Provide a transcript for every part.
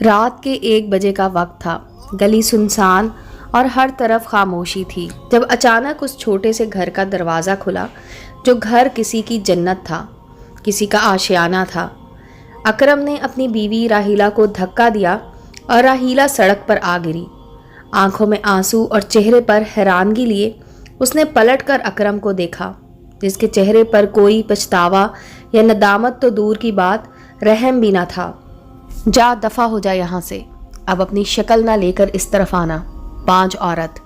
رات کے 1 بجے کا وقت تھا۔ گلی سنسان اور ہر طرف خاموشی تھی، جب اچانک اس چھوٹے سے گھر کا دروازہ کھلا، جو گھر کسی کی جنت تھا، کسی کا آشیانہ تھا۔ اکرم نے اپنی بیوی راحیلہ کو دھکا دیا اور راحیلہ سڑک پر آ گری۔ آنکھوں میں آنسو اور چہرے پر حیرانگی لیے اس نے پلٹ کر اکرم کو دیکھا، جس کے چہرے پر کوئی پچھتاوا یا ندامت تو دور کی بات، رحم بھی نہ تھا۔ جا دفع ہو جا یہاں سے، اب اپنی شکل نہ لے کر اس طرف آنا، پانچ عورت،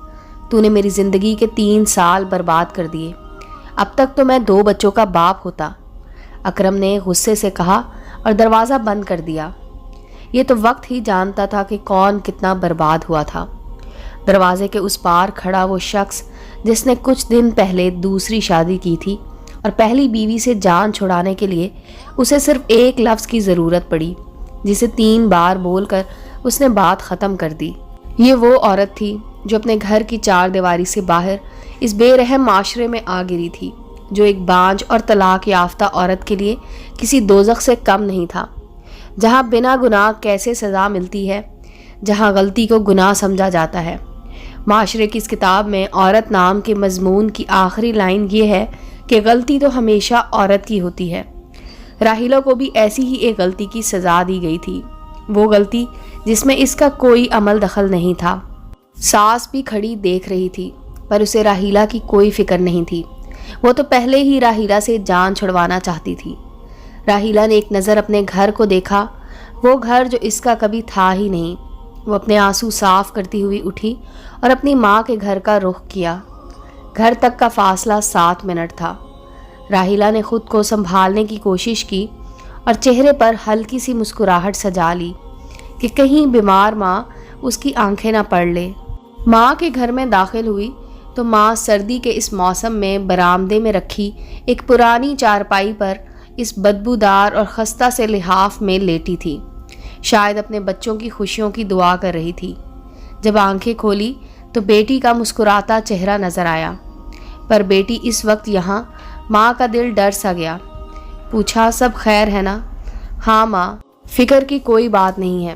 تو نے میری زندگی کے 3 سال برباد کر دیے، اب تک تو میں 2 بچوں کا باپ ہوتا، اکرم نے غصے سے کہا اور دروازہ بند کر دیا۔ یہ تو وقت ہی جانتا تھا کہ کون کتنا برباد ہوا تھا۔ دروازے کے اس پار کھڑا وہ شخص جس نے کچھ دن پہلے دوسری شادی کی تھی اور پہلی بیوی سے جان چھڑانے کے لیے اسے صرف ایک لفظ کی ضرورت پڑی، جسے 3 بار بول کر اس نے بات ختم کر دی۔ یہ وہ عورت تھی جو اپنے گھر کی 4 دیواری سے باہر اس بے رحم معاشرے میں آ گری تھی، جو ایک بانجھ اور طلاق یافتہ عورت کے لیے کسی دوزخ سے کم نہیں تھا، جہاں بنا گناہ کیسے سزا ملتی ہے، جہاں غلطی کو گناہ سمجھا جاتا ہے۔ معاشرے کی اس کتاب میں عورت نام کے مضمون کی آخری لائن یہ ہے کہ غلطی تو ہمیشہ عورت کی ہوتی ہے۔ راحیلہ کو بھی ایسی ہی ایک غلطی کی سزا دی گئی تھی، وہ غلطی جس میں اس کا کوئی عمل دخل نہیں تھا۔ ساس بھی کھڑی دیکھ رہی تھی، پر اسے راحیلہ کی کوئی فکر نہیں تھی۔ وہ تو پہلے ہی راحیلہ سے جان چھڑوانا چاہتی تھی۔ راحیلہ نے ایک نظر اپنے گھر کو دیکھا، وہ گھر جو اس کا کبھی تھا ہی نہیں۔ وہ اپنے آنسو صاف کرتی ہوئی اٹھی اور اپنی ماں کے گھر کا رخ کیا۔ گھر تک کا فاصلہ 7 منٹ تھا۔ راحیلہ نے خود کو سنبھالنے کی کوشش کی اور چہرے پر ہلکی سی مسکراہٹ سجا لی کہ کہیں بیمار ماں اس کی آنکھیں نہ پڑ لے۔ ماں کے گھر میں داخل ہوئی تو ماں سردی کے اس موسم میں برآمدے میں رکھی ایک پرانی چارپائی پر اس بدبودار اور خستہ سے لحاف میں لیٹی تھی، شاید اپنے بچوں کی خوشیوں کی دعا کر رہی تھی۔ جب آنکھیں کھولی تو بیٹی کا مسکراتا چہرہ نظر آیا، پر بیٹی اس وقت یہاں، ماں کا دل ڈر سا گیا۔ پوچھا سب خیر ہے نا؟ ہاں ماں، فکر کی کوئی بات نہیں ہے،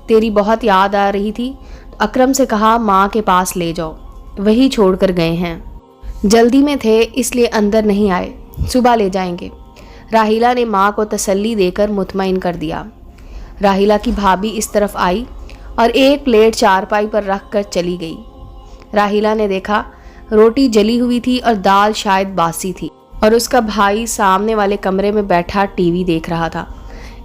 تیری بہت یاد آ رہی تھی تو اکرم سے کہا ماں کے پاس لے جاؤ، وہی چھوڑ کر گئے ہیں، جلدی میں تھے اس لیے اندر نہیں آئے، صبح لے جائیں گے۔ راحیلہ نے ماں کو تسلی دے کر مطمئن کر دیا۔ راحیلہ کی بھابھی اس طرف آئی اور ایک پلیٹ چارپائی پر رکھ کر چلی گئی۔ راحیلہ نے دیکھا روٹی جلی ہوئی تھی اور دال شاید باسی تھی، اور اس کا بھائی سامنے والے کمرے میں بیٹھا ٹی وی دیکھ رہا تھا۔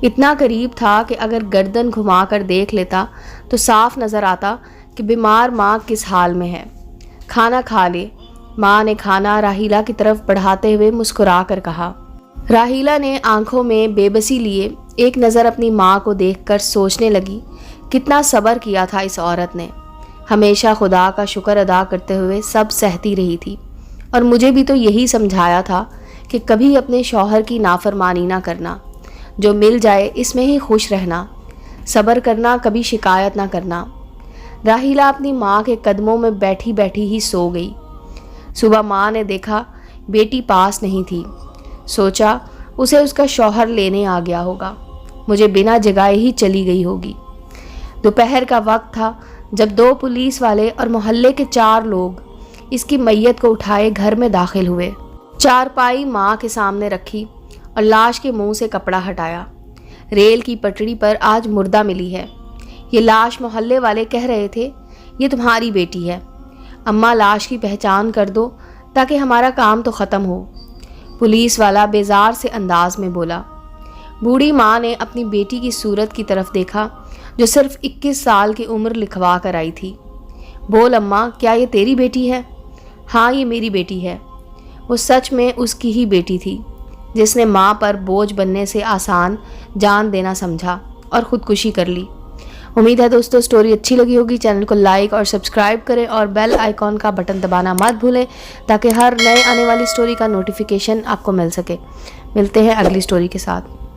اتنا قریب تھا کہ اگر گردن گھما کر دیکھ لیتا تو صاف نظر آتا کہ بیمار ماں کس حال میں ہے۔ کھانا کھا لے، ماں نے کھانا راحیلہ کی طرف بڑھاتے ہوئے مسکرا کر کہا۔ راحیلہ نے آنکھوں میں بے بسی لیے ایک نظر اپنی ماں کو دیکھ کر سوچنے لگی کتنا صبر کیا تھا اس عورت نے، ہمیشہ خدا کا شکر ادا کرتے ہوئے سب سہتی رہی تھی، اور مجھے بھی تو یہی سمجھایا تھا کہ کبھی اپنے شوہر کی نافرمانی نہ کرنا، جو مل جائے اس میں ہی خوش رہنا، صبر کرنا، کبھی شکایت نہ کرنا۔ راحیلہ اپنی ماں کے قدموں میں بیٹھی بیٹھی ہی سو گئی۔ صبح ماں نے دیکھا بیٹی پاس نہیں تھی، سوچا اسے اس کا شوہر لینے آ گیا ہوگا، مجھے بنا جگائے ہی چلی گئی ہوگی۔ دوپہر کا وقت تھا جب 2 پولیس والے اور محلے کے 4 لوگ اس کی میت کو اٹھائے گھر میں داخل ہوئے۔ چارپائی ماں کے سامنے رکھی اور لاش کے منہ سے کپڑا ہٹایا۔ ریل کی پٹڑی پر آج مردہ ملی ہے، یہ لاش محلے والے کہہ رہے تھے یہ تمہاری بیٹی ہے، اماں لاش کی پہچان کر دو تاکہ ہمارا کام تو ختم ہو، پولیس والا بیزار سے انداز میں بولا۔ بوڑھی ماں نے اپنی بیٹی کی صورت کی طرف دیکھا جو صرف 21 سال کی عمر لکھوا کر آئی تھی۔ بول اماں، کیا یہ تیری بیٹی ہے؟ ہاں یہ میری بیٹی ہے۔ وہ سچ میں اس کی ہی بیٹی تھی جس نے ماں پر بوجھ بننے سے آسان جان دینا سمجھا اور خودکشی کر لی۔ امید ہے دوستو سٹوری اچھی لگی ہوگی، چینل کو لائک اور سبسکرائب کریں اور بیل آئیکن کا بٹن دبانا مت بھولیں تاکہ ہر نئے آنے والی سٹوری کا نوٹیفیکیشن آپ کو مل سکے۔ ملتے ہیں اگلی سٹوری کے ساتھ۔